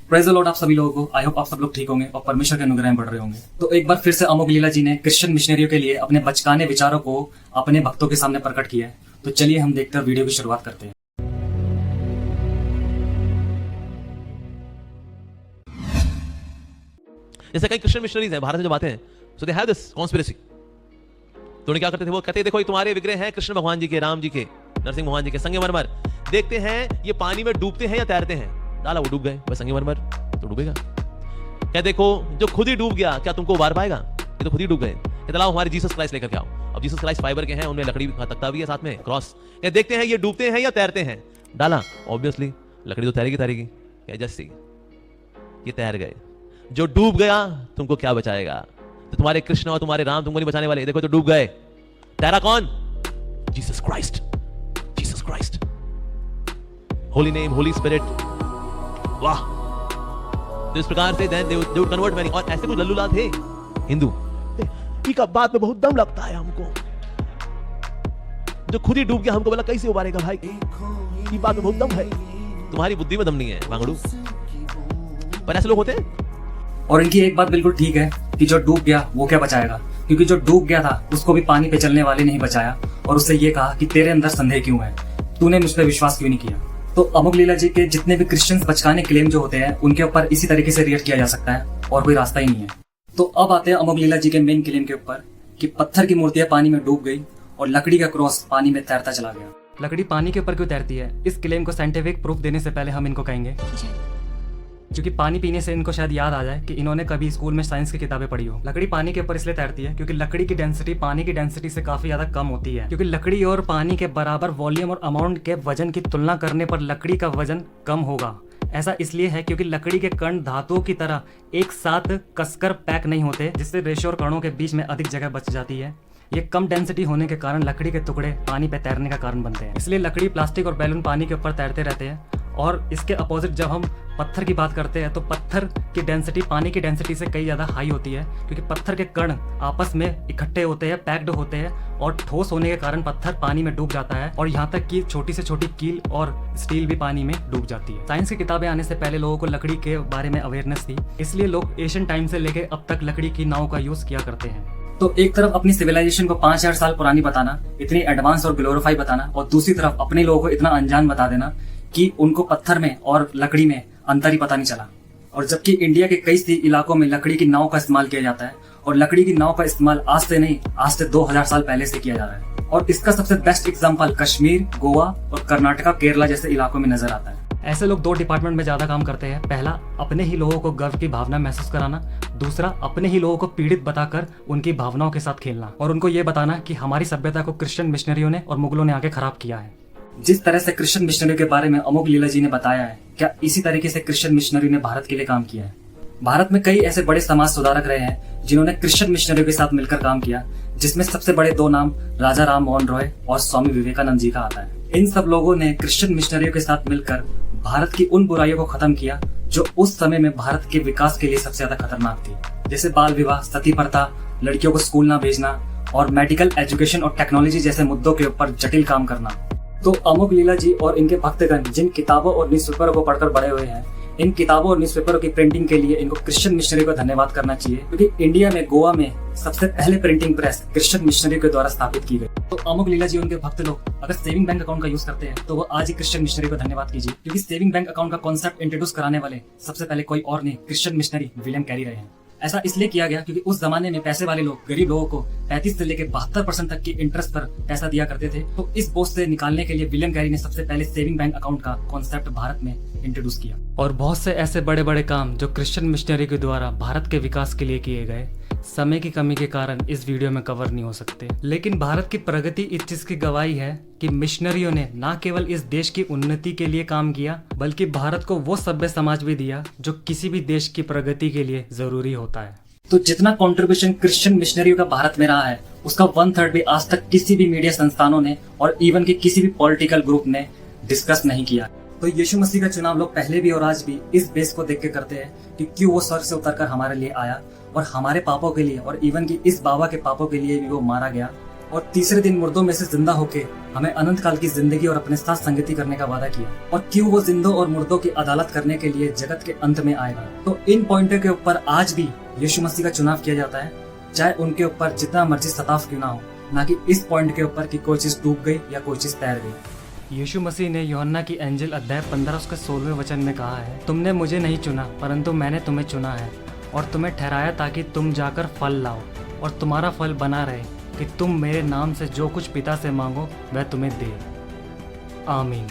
Praise the Lord आप सभी लोगों को। आई होप आप सब लोग ठीक होंगे और परमेश्वर के अनुग्रह में बढ़ रहे होंगे। तो एक बार फिर से अमोघ लीला जी ने क्रिश्चियन मिशनरियों के लिए अपने बचकाने विचारों को अपने भक्तों के सामने प्रकट किया है। तो चलिए हम देखकर वीडियो की शुरुआत करते हैं। जैसे कई क्रिश्चियन मिशनरीज हैं भारत में जब आते हैं, सो दे हैव दिस कॉन्स्पिरेसी। तो उन्हें क्या करते थे, वो कहते देखो ये तुम्हारे विग्रह हैं कृष्ण भगवान जी के, राम जी के, नरसिंह भगवान जी के संगमरमर। देखते हैं ये पानी में डूबते हैं या तैरते हैं। डाला, वो डूब गए, बस संगमरमर तो डूबेगा। क्या देखो जो खुद ही डूब गया क्या तुमको उबार पाएगा, ये तो खुद ही डूब गए। कहते लाओ हमारे जीसस क्राइस्ट लेकर के आओ। अब जीसस क्राइस्ट फाइबर के हैं, उनमें लकड़ी का तख्ता भी है साथ में, क्रॉस। क्या देखते हैं ये डूबते हैं या तैरते हैं। डाला, ऑब्वियसली लकड़ी तो तैरेगी तैरेगी। क्या जस्ट सी ये तैर गए। जो डूब गया तुमको क्या बचाएगा। तो तुम्हारे कृष्ण और तुम्हारे राम तुमको नहीं बचाने वाले। देखो तो डूब गए, तैरा कौन, Jesus Christ, Jesus Christ, holy name, Holi spirit. वाह। तो इस प्रकार से they would convert many। और ऐसे कुछ लल्लूला थे हिंदू, का बात में बहुत दम लगता है हमको। जो खुद ही डूब गया हमको बोला कैसे उबारेगा भाई, की बात में बहुत दम है। तुम्हारी बुद्धि में दम नहीं है वांगड़ू, पर ऐसे लोग होते हैं। और इनकी एक बात बिल्कुल ठीक है कि जो डूब गया वो क्या बचाएगा, क्योंकि जो डूब गया था उसको भी पानी पे चलने वाले नहीं बचाया और उससे ये कहा कि तेरे अंदर संदेह क्यों है, तूने मुझ पर विश्वास क्यों नहीं किया। तो अमोघ लीला जी के जितने भी क्रिश्चियंस बचकाने क्लेम जो होते हैं उनके ऊपर इसी तरीके से रिएक्ट किया जा सकता है और कोई रास्ता ही नहीं है। तो अब आते हैं अमोघ लीला जी के मेन क्लेम के ऊपर कि पत्थर की मूर्तियां पानी में डूब गई और लकड़ी का क्रॉस पानी में तैरता चला गया। लकड़ी पानी के ऊपर क्यों तैरती है, इस क्लेम को साइंटिफिक प्रूफ देने से पहले हम इनको कहेंगे क्योंकि पानी पीने से इनको शायद याद आ जाए कि इन्होंने कभी स्कूल में साइंस की किताबें पढ़ी हो। लकड़ी पानी के ऊपर इसलिए तैरती है क्योंकि लकड़ी की डेंसिटी पानी की डेंसिटी से काफी ज्यादा कम होती है, क्योंकि लकड़ी और पानी के बराबर वॉल्यूम और अमाउंट के वजन की तुलना करने पर लकड़ी का वजन कम होगा। ऐसा इसलिए है क्योंकि लकड़ी के कण धातुओं की तरह एक साथ कसकर पैक नहीं होते, जिससे रेशो और कणों के बीच में अधिक जगह बच जाती है। ये कम डेंसिटी होने के कारण लकड़ी के टुकड़े पानी पे तैरने का कारण बनते हैं। इसलिए लकड़ी, प्लास्टिक और बैलून पानी के ऊपर तैरते रहते हैं। और इसके अपोजिट जब हम पत्थर की बात करते हैं तो पत्थर की डेंसिटी पानी की डेंसिटी से कई ज़्यादा हाई होती है, क्योंकि पत्थर के कण आपस में इकट्ठे होते हैं, पैक्ड होते हैं और ठोस होने के कारण पत्थर पानी में डूब जाता है और यहाँ तक कि छोटी से छोटी कील और स्टील भी पानी में डूब जाती है। साइंस की किताबें आने से पहले लोगों को लकड़ी के बारे में अवेयरनेस थी, इसलिए लोग एशियन टाइम से लेकर अब तक लकड़ी की नाव का यूज किया करते हैं। तो एक तरफ अपनी सिविलाइजेशन को 5000 साल पुरानी बताना, इतनी एडवांस और ग्लोरीफाई बताना, और दूसरी तरफ अपने लोगों को इतना अनजान बता देना कि उनको पत्थर में और लकड़ी में अंतर ही पता नहीं चला। और जबकि इंडिया के कई इलाकों में लकड़ी की नाव का इस्तेमाल किया जाता है और लकड़ी की नाव का इस्तेमाल आज से नहीं, आज से 2000 साल पहले से किया जा रहा है। और इसका सबसे बेस्ट एग्जांपल कश्मीर, गोवा और कर्नाटका, केरला जैसे इलाकों में नजर आता है। ऐसे लोग दो डिपार्टमेंट में ज्यादा काम करते हैं। पहला, अपने ही लोगों को गर्व की भावना महसूस कराना। दूसरा, अपने ही लोगों को पीड़ित बताकर उनकी भावनाओं के साथ खेलना और उनको ये बताना कि हमारी सभ्यता को क्रिश्चियन मिशनरियों ने और मुगलों ने आके खराब किया है। जिस तरह से क्रिश्चियन मिशनरियों के बारे में अमोघ लीला जी ने बताया है, क्या इसी तरीके से क्रिश्चियन मिशनरी ने भारत के लिए काम किया है। भारत में कई ऐसे बड़े समाज सुधारक रहे हैं जिन्होंने क्रिश्चियन मिशनरियों के साथ मिलकर काम किया, जिसमें सबसे बड़े दो नाम राजा राम मोहन रॉय और स्वामी विवेकानंद जी का आता है। इन सब लोगों ने क्रिश्चियन मिशनरियों के साथ मिलकर भारत की उन बुराइयों को खत्म किया जो उस समय में भारत के विकास के लिए सबसे ज्यादा खतरनाक थी, जैसे बाल विवाह, सती प्रथा, लड़कियों को स्कूल न भेजना और मेडिकल एजुकेशन और टेक्नोलॉजी जैसे मुद्दों के ऊपर जटिल काम करना। तो अमोघ लीला जी और इनके भक्तगण जिन किताबों और न्यूज़पेपरों को पढ़कर बड़े हुए हैं, इन किताबों और न्यूज़पेपरों की प्रिंटिंग के लिए इनको क्रिश्चियन मिशनरी को धन्यवाद करना चाहिए, क्योंकि इंडिया में गोवा में सबसे पहले प्रिंटिंग प्रेस क्रिश्चियन मिशनरी के द्वारा स्थापित की गई। तो अमोघ लीला जी उनके भक्त लोग अगर सेविंग बैंक अकाउंट का यूज करते हैं तो वो आज ही क्रिश्चियन मिशनरी को धन्यवाद कीजिए, क्योंकि सेविंग बैंक अकाउंट का कॉन्सेप्ट इंट्रोड्यूस कराने वाले सबसे पहले कोई और नहीं, क्रिश्चियन मिशनरी विलियम कैरी रहे हैं। ऐसा इसलिए किया गया क्योंकि उस जमाने में पैसे वाले लोग गरीब लोगों को 35 से लेकर 72% तक की इंटरेस्ट पर पैसा दिया करते थे। तो इस बोझ से निकालने के लिए विलियम कैरी ने सबसे पहले सेविंग बैंक अकाउंट का कॉन्सेप्ट भारत में इंट्रोड्यूस किया। और बहुत से ऐसे बड़े बड़े काम जो क्रिश्चियन मिशनरी के द्वारा भारत के विकास के लिए किए गए, समय की कमी के कारण इस वीडियो में कवर नहीं हो सकते। लेकिन भारत की प्रगति इस चीज की गवाही है कि मिशनरियों ने न केवल इस देश की उन्नति के लिए काम किया, बल्कि भारत को वो सभ्य समाज भी दिया जो किसी भी देश की प्रगति के लिए जरूरी होता है। तो जितना कंट्रीब्यूशन क्रिश्चियन मिशनरियों का भारत में रहा है, उसका 1/3 भी आज तक किसी भी मीडिया संस्थानों ने और इवन के किसी भी पॉलिटिकल ग्रुप ने डिस्कस नहीं किया। तो यीशु मसीह का चुनाव लोग पहले भी और आज भी इस बेस को देख के करते हैं कि क्यों वो स्वर्ग से उतरकर हमारे लिए आया और हमारे पापों के लिए और इवन की इस बाबा के पापों के लिए भी वो मारा गया और तीसरे दिन मुर्दों में से जिंदा होके हमें अनंत काल की जिंदगी और अपने साथ संगति करने का वादा किया। और क्यों वो जिंदों और मुर्दों की अदालत करने के लिए जगत के अंत में आएगा। तो इन पॉइंटों के ऊपर आज भी यीशु मसीह का चुनाव किया जाता है, चाहे उनके ऊपर जितना मर्जी सताव क्यों ना हो, ना कि इस पॉइंट के ऊपर कि कोई चीज डूब गई या कोई चीज तैर गई। यीशु मसीह ने यूहन्ना की एंजिल अध्याय 15 उसके 16वें वचन में कहा है, तुमने मुझे नहीं चुना परंतु मैंने तुम्हें चुना है और तुम्हें ठहराया ताकि तुम जाकर फल लाओ और तुम्हारा फल बना रहे, कि तुम मेरे नाम से जो कुछ पिता से मांगो वह तुम्हें दे। आमीन।